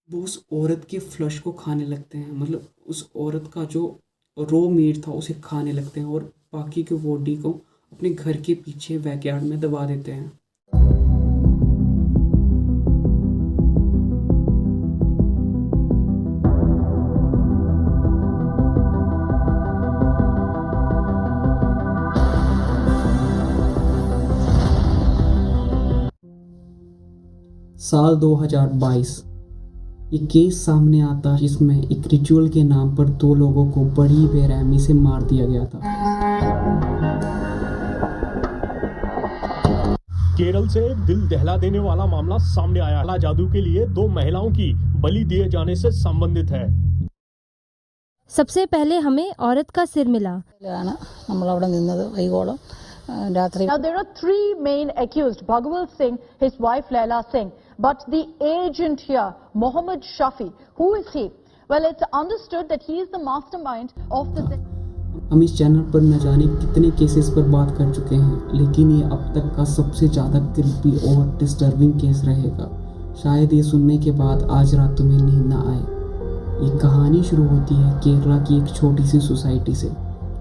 वो उस औरत के फ्लश को खाने लगते हैं, मतलब उस औरत का जो रॉ मीट था उसे खाने लगते हैं और बाकी के बॉडी को अपने घर के पीछे बैकयार्ड में दबा देते हैं। साल 2022 ये केस सामने आता जिसमें एक रिचुअल के नाम पर दो लोगों को बड़ी बेरहमी से मार दिया गया था। केरल से एक दिल दहला देने वाला मामला सामने आया। काला जादू के लिए दो महिलाओं की बलि दिए जाने से संबंधित है। सबसे पहले हमें औरत का सिर मिला। Now there are three main accused: Bhagwal Singh, his wife Laila Singh, but the agent here, Mohammed Shafi, who is he? Well, it's understood that he is the mastermind of the. हम इस channel पर न जाने कितने cases पर बात कर चुके हैं, लेकिन ये अब तक का सबसे ज़्यादा क्रीपी और डिस्टर्बिंग केस रहेगा। शायद ये सुनने के बाद आज रात तुम्हें नींद ना आए। ये कहानी शुरू होती है केरला की एक छोटी सी सोसाइटी से,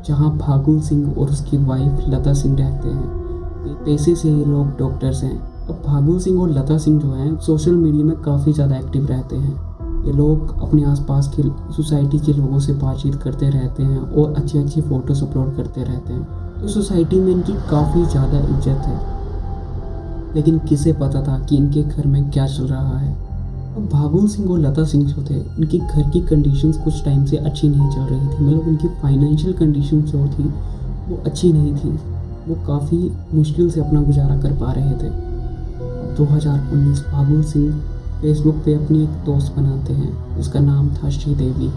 जहाँ भागुल सिंह और उसकी वाइफ लता सिंह रहते हैं। पेशे से ये लोग डॉक्टर्स हैं। अब भागुल सिंह और लता सिंह जो हैं सोशल मीडिया में काफ़ी ज़्यादा एक्टिव रहते हैं। ये लोग अपने आसपास के सोसाइटी के लोगों से बातचीत करते रहते हैं और अच्छी अच्छी फ़ोटोज़ अपलोड करते रहते हैं। तो सोसाइटी में इनकी काफ़ी ज़्यादा इज्जत है। लेकिन किसे पता था कि इनके घर में क्या चल रहा है। अब भागुल सिंह और लता सिंह जो थे, इनके घर की कंडीशंस कुछ टाइम से अच्छी नहीं चल रही थी। मतलब उनकी फाइनेंशियल कंडीशन जो थी वो अच्छी नहीं थी। वो काफ़ी मुश्किल से अपना गुजारा कर पा रहे थे। 2019 भागुल सिंह फेसबुक पे अपनी एक दोस्त बनाते हैं जिसका नाम था श्रीदेवी।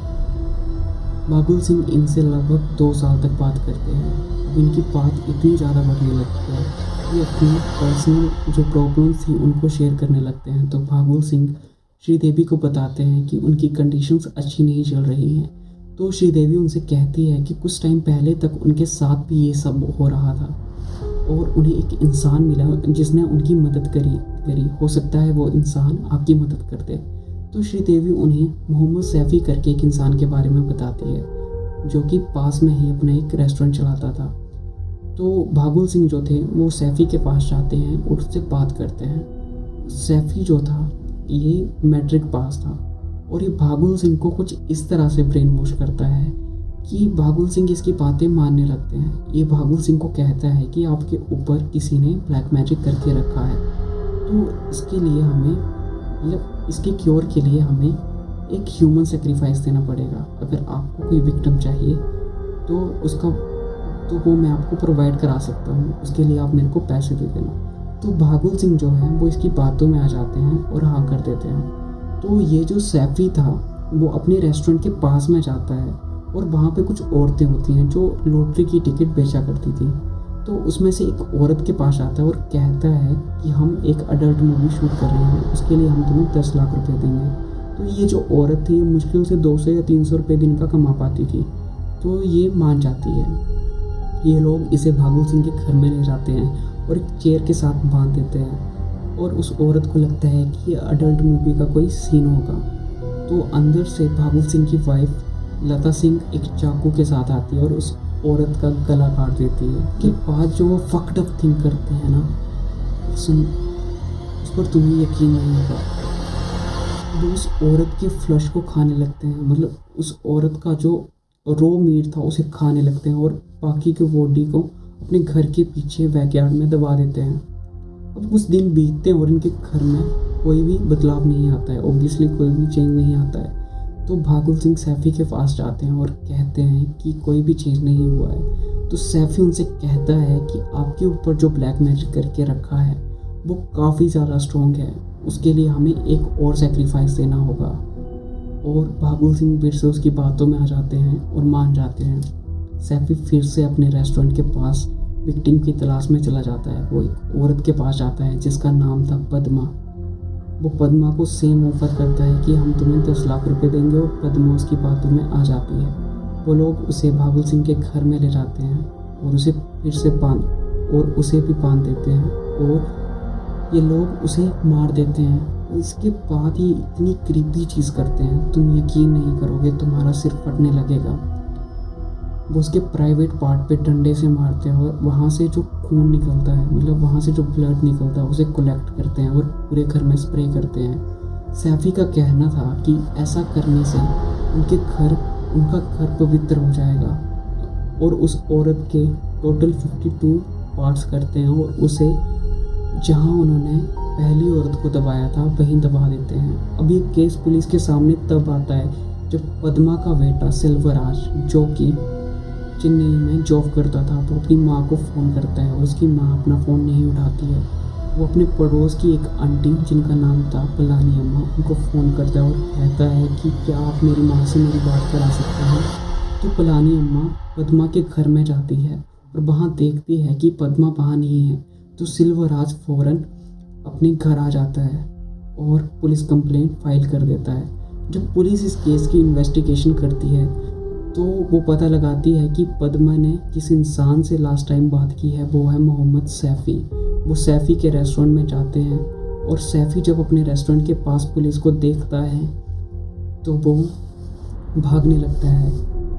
भागुल सिंह इनसे लगभग 2 साल तक बात करते हैं। अब इनकी बात इतनी ज़्यादा बढ़ने लगती है कि अपनी पर्सनल जो प्रॉब्लम्स थी उनको शेयर करने लगते हैं। तो भागुल सिंह श्रीदेवी को बताते हैं कि उनकी कंडीशंस अच्छी नहीं चल रही हैं। तो श्रीदेवी उनसे कहती है कि कुछ टाइम पहले तक उनके साथ भी ये सब हो रहा था और उन्हें एक इंसान मिला जिसने उनकी मदद करी। हो सकता है वो इंसान आपकी मदद कर दे। तो श्रीदेवी उन्हें मोहम्मद सैफ़ी करके एक इंसान के बारे में बताती है जो कि पास में ही अपना एक रेस्टोरेंट चलाता था। तो भागुल सिंह जो थे वो सैफ़ी के पास जाते हैं और उससे बात करते हैं। सैफ़ी जो था ये मैट्रिक पास था और ये भागुल सिंह को कुछ इस तरह से ब्रेन वॉश करता है कि भागुल सिंह इसकी बातें मानने लगते हैं। ये भागुल सिंह को कहता है कि आपके ऊपर किसी ने ब्लैक मैजिक करके रखा है, तो इसके लिए हमें, मतलब इसके क्योर के लिए हमें एक ह्यूमन सेक्रीफाइस देना पड़ेगा। अगर आपको कोई विक्टिम चाहिए तो वो मैं आपको प्रोवाइड करा सकता हूँ, उसके लिए आप मेरे को पैसे दे देना। तो भागुल सिंह जो है वो इसकी बातों में आ जाते हैं और हाँ कर देते हैं। तो ये जो सैफ़ी था वो अपने रेस्टोरेंट के पास में जाता है और वहाँ पे कुछ औरतें होती हैं जो लॉटरी की टिकट बेचा करती थी। तो उसमें से एक औरत के पास आता है और कहता है कि हम एक अडल्ट मूवी शूट कर रहे हैं, उसके लिए हम तुम्हें 10 लाख रुपए देंगे। तो ये जो औरत थी मुश्किल से 200 या 300 रुपये दिन का कमा पाती थी। तो ये मान जाती है। ये लोग इसे भागुल सिंह के घर में ले जाते हैं और एक चेयर के साथ बांध देते हैं और उस औरत को लगता है कि अडल्ट मूवी का कोई सीन होगा। तो अंदर से भागुल सिंह की वाइफ लता सिंह एक चाकू के साथ आती है और उस औरत का गला काट देती है। कि बाद जो वो फक्ड अप थिंक करते हैं ना, उस पर तुम्हें यकीन नहीं होगा। वो उस औरत के फ्लश को खाने लगते हैं, मतलब उस औरत का जो रॉ मीट था उसे खाने लगते हैं और बाकी के बॉडी को अपने घर के पीछे बैकयार्ड में दबा देते हैं। अब कुछ दिन बीतते हैं और इनके घर में कोई भी बदलाव नहीं आता है, ऑब्वियसली कोई भी चेंज नहीं आता है। तो भागुल सिंह सैफ़ी के पास जाते हैं और कहते हैं कि कोई भी चेंज नहीं हुआ है। तो सैफ़ी उनसे कहता है कि आपके ऊपर जो ब्लैक मैजिक करके रखा है वो काफ़ी ज़्यादा स्ट्रॉन्ग है, उसके लिए हमें एक और सेक्रीफाइस देना होगा। और भागुल सिंह फिर से उसकी बातों में आ जाते हैं और मान जाते हैं। सैफ़ी फिर से अपने रेस्टोरेंट के पास विक्टिम की तलाश में चला जाता है। वो एक औरत के पास जाता है जिसका नाम था पद्मा। वो पद्मा को सेम ऑफ़र करता है कि हम तुम्हें 10 लाख रुपए देंगे और पद्मा उसकी बातों में आ जाती है। वो लोग उसे भागुल सिंह के घर में ले जाते हैं और उसे फिर से उसे भी बांध देते हैं और ये लोग उसे मार देते हैं और इसके बाद ये इतनी क्रीपी चीज़ करते हैं, तुम यकीन नहीं करोगे, तुम्हारा सिर फटने लगेगा। वो उसके प्राइवेट पार्ट पे डंडे से मारते हैं और वहाँ से जो खून निकलता है, मतलब वहाँ से जो ब्लड निकलता है उसे कलेक्ट करते हैं और पूरे घर में स्प्रे करते हैं। सैफी का कहना था कि ऐसा करने से उनका घर पवित्र हो जाएगा और उस औरत के टोटल 52 पार्ट्स करते हैं और उसे जहाँ उन्होंने पहली औरत को दबाया था वहीं दबा देते हैं। अब ये केस पुलिस के सामने तब आता है जब पद्मा का बेटा सेल्वराज, जो कि चेन्नई में जॉब करता था, वो अपनी माँ को फ़ोन करता है और उसकी माँ अपना फ़ोन नहीं उठाती है। वो अपने पड़ोस की एक आंटी जिनका नाम था पलानी अम्मा, उनको फ़ोन करता है और कहता है कि क्या आप मेरी माँ से मेरी बात करा सकते हैं। तो पलानी अम्मा पद्मा के घर में जाती है और वहाँ देखती है कि पद्मा वहाँ नहीं है। तो सिल्वराज फ़ौरन अपने घर आ जाता है और पुलिस कंप्लेंट फाइल कर देता है। जब पुलिस इस केस की इन्वेस्टिगेशन करती है तो वो पता लगाती है कि पद्मा ने किस इंसान से लास्ट टाइम बात की है, वो है मोहम्मद सैफ़ी। वो सैफ़ी के रेस्टोरेंट में जाते हैं और सैफ़ी जब अपने रेस्टोरेंट के पास पुलिस को देखता है तो वो भागने लगता है।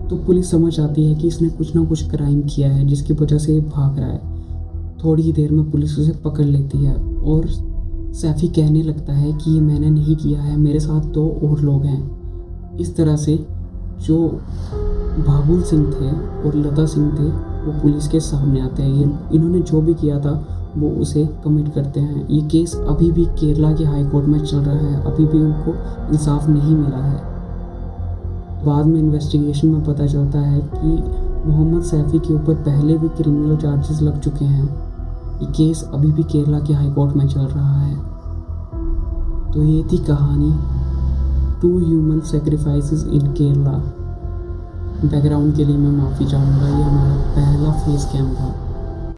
तो पुलिस समझ आती है कि इसने कुछ ना कुछ क्राइम किया है जिसकी वजह से ये भाग रहा है। थोड़ी ही देर में पुलिस उसे पकड़ लेती है और सैफ़ी कहने लगता है कि ये मैंने नहीं किया है, मेरे साथ 2 और लोग हैं। इस तरह से जो बाबुल सिंह थे और लता सिंह थे वो पुलिस के सामने आते हैं। इन्होंने जो भी किया था वो उसे कमिट करते हैं। ये केस अभी भी केरला के हाई कोर्ट में चल रहा है, अभी भी उनको इंसाफ नहीं मिला है। बाद में इन्वेस्टिगेशन में पता चलता है कि मोहम्मद सैफ़ी के ऊपर पहले भी क्रिमिनल चार्जेस लग चुके हैं। ये केस अभी भी केरला के हाई कोर्ट में चल रहा है। तो ये थी कहानी 2 ह्यूमन सेक्रीफाइसेस इन केरला। बैकग्राउंड के लिए मैं माफ़ी चाहूँगा, ये हमारा पहला फेस कैम था।